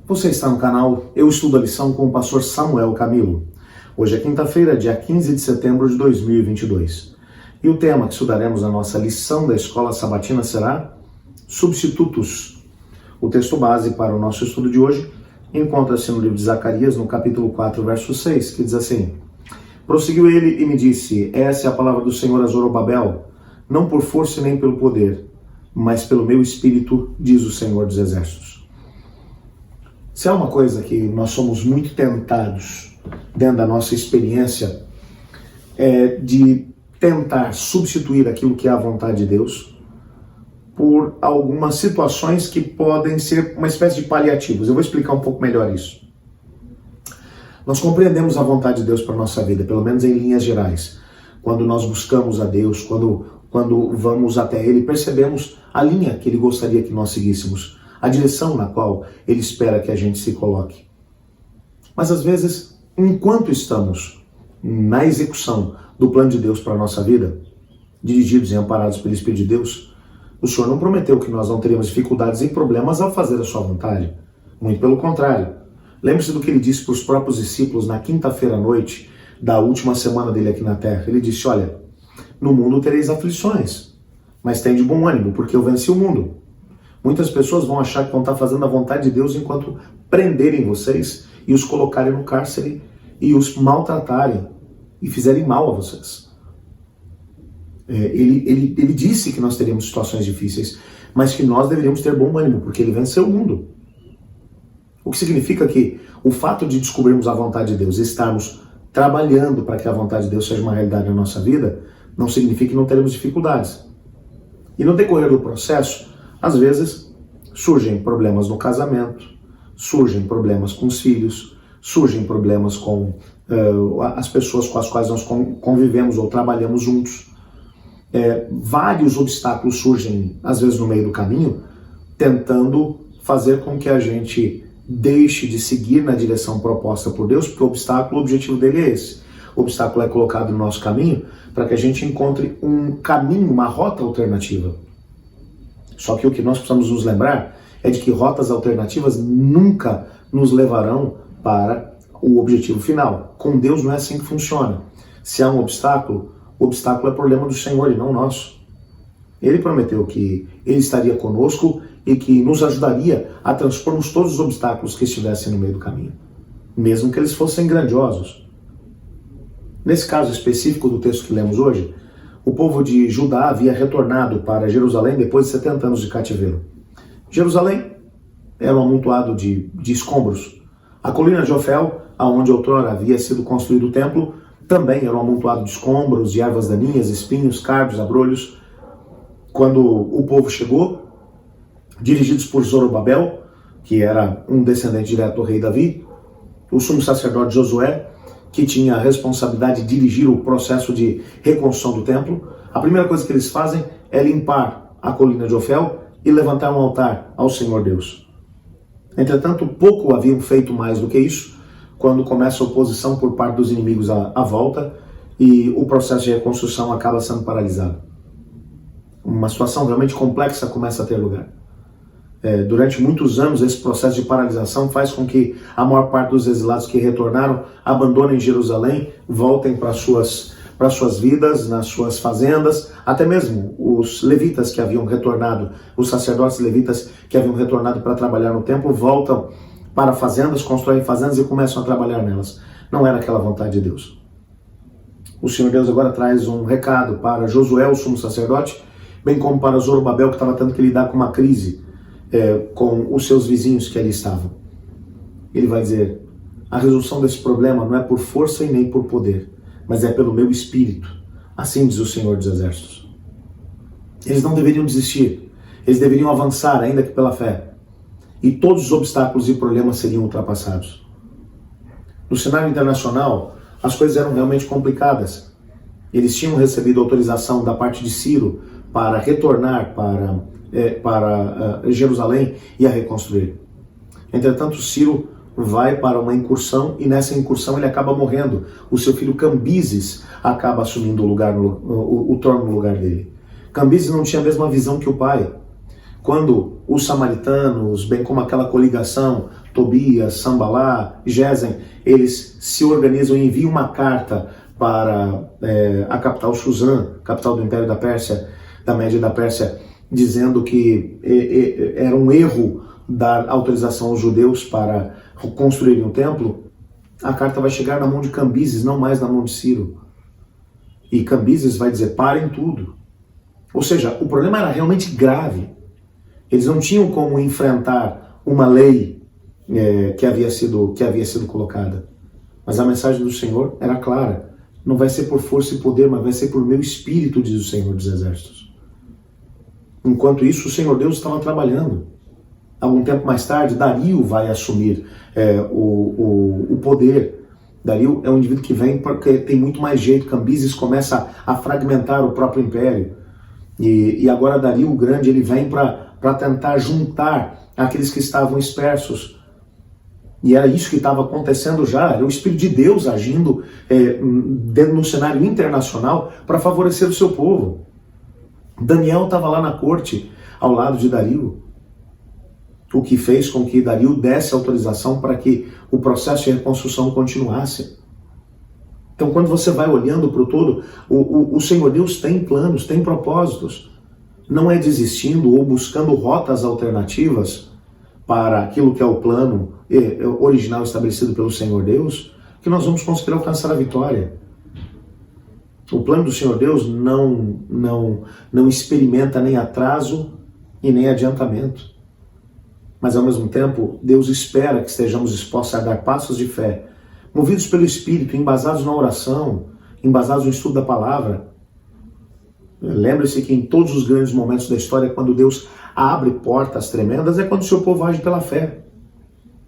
Você está no canal Eu Estudo a Lição com o pastor Samuel Camilo. Hoje é quinta-feira, dia 15 de setembro de 2022. E o tema que estudaremos na nossa lição da escola sabatina será Substitutos. O texto base para o nosso estudo de hoje encontra-se no livro de Zacarias, no capítulo 4, verso 6, que diz assim: Prosseguiu ele e me disse: Essa é a palavra do Senhor a Zorobabel, não por força nem pelo poder, mas pelo meu espírito, diz o Senhor dos Exércitos. Se há uma coisa que nós somos muito tentados dentro da nossa experiência, é de tentar substituir aquilo que é a vontade de Deus por algumas situações que podem ser uma espécie de paliativos. Eu vou explicar um pouco melhor isso. Nós compreendemos a vontade de Deus para a nossa vida, pelo menos em linhas gerais. Quando nós buscamos a Deus, quando vamos até Ele, percebemos a linha que Ele gostaria que nós seguíssemos, a direção na qual Ele espera que a gente se coloque. Mas às vezes, enquanto estamos na execução do plano de Deus para a nossa vida, dirigidos e amparados pelo Espírito de Deus, o Senhor não prometeu que nós não teríamos dificuldades e problemas ao fazer a sua vontade. Muito pelo contrário. Lembre-se do que Ele disse para os próprios discípulos na quinta-feira à noite da última semana dele aqui na terra. Ele disse: olha, no mundo tereis aflições, mas tende bom ânimo, porque eu venci o mundo. Muitas pessoas vão achar que vão estar fazendo a vontade de Deus enquanto prenderem vocês e os colocarem no cárcere e os maltratarem e fizerem mal a vocês. Ele disse que nós teríamos situações difíceis, mas que nós deveríamos ter bom ânimo, porque Ele venceu o mundo. O que significa que o fato de descobrirmos a vontade de Deus e estarmos trabalhando para que a vontade de Deus seja uma realidade na nossa vida, não significa que não teremos dificuldades. E no decorrer do processo, às vezes, surgem problemas no casamento, surgem problemas com os filhos, surgem problemas com as pessoas com as quais nós convivemos ou trabalhamos juntos. Vários obstáculos surgem, às vezes, no meio do caminho, tentando fazer com que a gente deixe de seguir na direção proposta por Deus, porque o objetivo dele é esse. O obstáculo é colocado no nosso caminho para que a gente encontre um caminho, uma rota alternativa. Só que o que nós precisamos nos lembrar é de que rotas alternativas nunca nos levarão para o objetivo final. Com Deus não é assim que funciona. Se há um obstáculo, o obstáculo é problema do Senhor e não nosso. Ele prometeu que Ele estaria conosco e que nos ajudaria a transpormos todos os obstáculos que estivessem no meio do caminho, mesmo que eles fossem grandiosos. Nesse caso específico do texto que lemos hoje, o povo de Judá havia retornado para Jerusalém depois de 70 anos de cativeiro. Jerusalém era um amontoado de escombros. A colina de Ofel, aonde outrora havia sido construído o templo, também era um amontoado de escombros, de ervas daninhas, espinhos, cardos, abrolhos. Quando o povo chegou, dirigidos por Zorobabel, que era um descendente direto do rei Davi, o sumo sacerdote Josué, que tinha a responsabilidade de dirigir o processo de reconstrução do templo, a primeira coisa que eles fazem é limpar a colina de Ofel e levantar um altar ao Senhor Deus. Entretanto, pouco haviam feito mais do que isso, quando começa a oposição por parte dos inimigos à volta e o processo de reconstrução acaba sendo paralisado. Uma situação realmente complexa começa a ter lugar. Durante muitos anos, esse processo de paralisação faz com que a maior parte dos exilados que retornaram abandonem Jerusalém, voltem para suas vidas, nas suas fazendas. Até mesmo os levitas que haviam retornado, os sacerdotes levitas que haviam retornado para trabalhar no templo, voltam para fazendas, constroem fazendas e começam a trabalhar nelas. Não era aquela vontade de Deus. O Senhor Deus agora traz um recado para Josué, o sumo sacerdote, bem como para Zorobabel, que estava tendo que lidar com uma crise com os seus vizinhos que ali estavam. Ele vai dizer: a resolução desse problema não é por força e nem por poder, mas é pelo meu espírito. Assim diz o Senhor dos Exércitos. Eles não deveriam desistir, eles deveriam avançar, ainda que pela fé, e todos os obstáculos e problemas seriam ultrapassados. No cenário internacional, as coisas eram realmente complicadas. Eles tinham recebido autorização da parte de Ciro para retornar para Jerusalém e a reconstruir. Entretanto, Ciro vai para uma incursão e nessa incursão ele acaba morrendo. O seu filho Cambises acaba assumindo o trono no lugar dele. Cambises não tinha a mesma visão que o pai. Quando os samaritanos, bem como aquela coligação, Tobias, Sambalá, Gesem, eles se organizam e enviam uma carta para a capital Suzã, capital do Império da Pérsia, da Média da Pérsia, dizendo que era um erro dar autorização aos judeus para construírem um templo. A carta vai chegar na mão de Cambises, não mais na mão de Ciro. E Cambises vai dizer, parem tudo. Ou seja, o problema era realmente grave. Eles não tinham como enfrentar uma lei que havia sido colocada. Mas a mensagem do Senhor era clara. Não vai ser por força e poder, mas vai ser por meu espírito, diz o Senhor dos Exércitos. Enquanto isso, o Senhor Deus estava trabalhando. Algum tempo mais tarde, Dario vai assumir o poder. Dario é um indivíduo que vem porque tem muito mais jeito. Cambises começa a fragmentar o próprio império. E agora Dario o Grande, ele vem para tentar juntar aqueles que estavam dispersos. E era isso que estava acontecendo já, era o Espírito de Deus agindo no cenário internacional para favorecer o seu povo. Daniel estava lá na corte, ao lado de Dario, o que fez com que Dario desse autorização para que o processo de reconstrução continuasse. Então, quando você vai olhando para o todo, o Senhor Deus tem planos, tem propósitos. Não é desistindo ou buscando rotas alternativas para aquilo que é o plano original estabelecido pelo Senhor Deus, que nós vamos conseguir alcançar a vitória. O plano do Senhor Deus não experimenta nem atraso e nem adiantamento. Mas ao mesmo tempo, Deus espera que estejamos dispostos a dar passos de fé, movidos pelo Espírito, embasados na oração, embasados no estudo da palavra. Lembre-se que em todos os grandes momentos da história, quando Deus abre portas tremendas, é quando o seu povo age pela fé.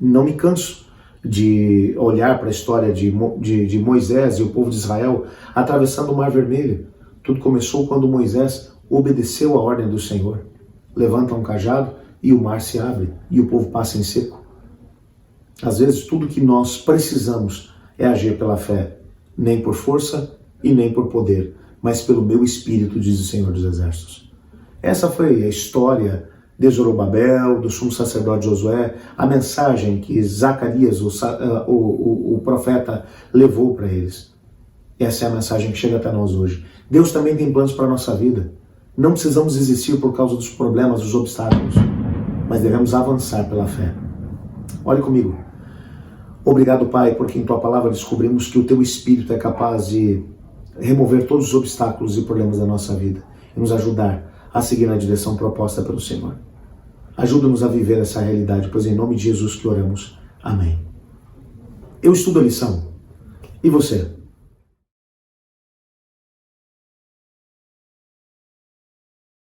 Não me canso de olhar para a história de Moisés e o povo de Israel atravessando o Mar Vermelho. Tudo começou quando Moisés obedeceu a ordem do Senhor. Levanta um cajado e o mar se abre e o povo passa em seco. Às vezes tudo que nós precisamos é agir pela fé, nem por força e nem por poder, mas pelo meu Espírito, diz o Senhor dos Exércitos. Essa foi a história de Zorobabel, do sumo sacerdote Josué, a mensagem que Zacarias, o profeta, levou para eles. Essa é a mensagem que chega até nós hoje. Deus também tem planos para a nossa vida. Não precisamos desistir por causa dos problemas, dos obstáculos, mas devemos avançar pela fé. Olhe comigo. Obrigado, Pai, porque em Tua palavra descobrimos que o Teu Espírito é capaz de remover todos os obstáculos e problemas da nossa vida e nos ajudar a seguir na direção proposta pelo Senhor. Ajuda-nos a viver essa realidade, pois em nome de Jesus que oramos. Amém. Eu estudo a lição. E você?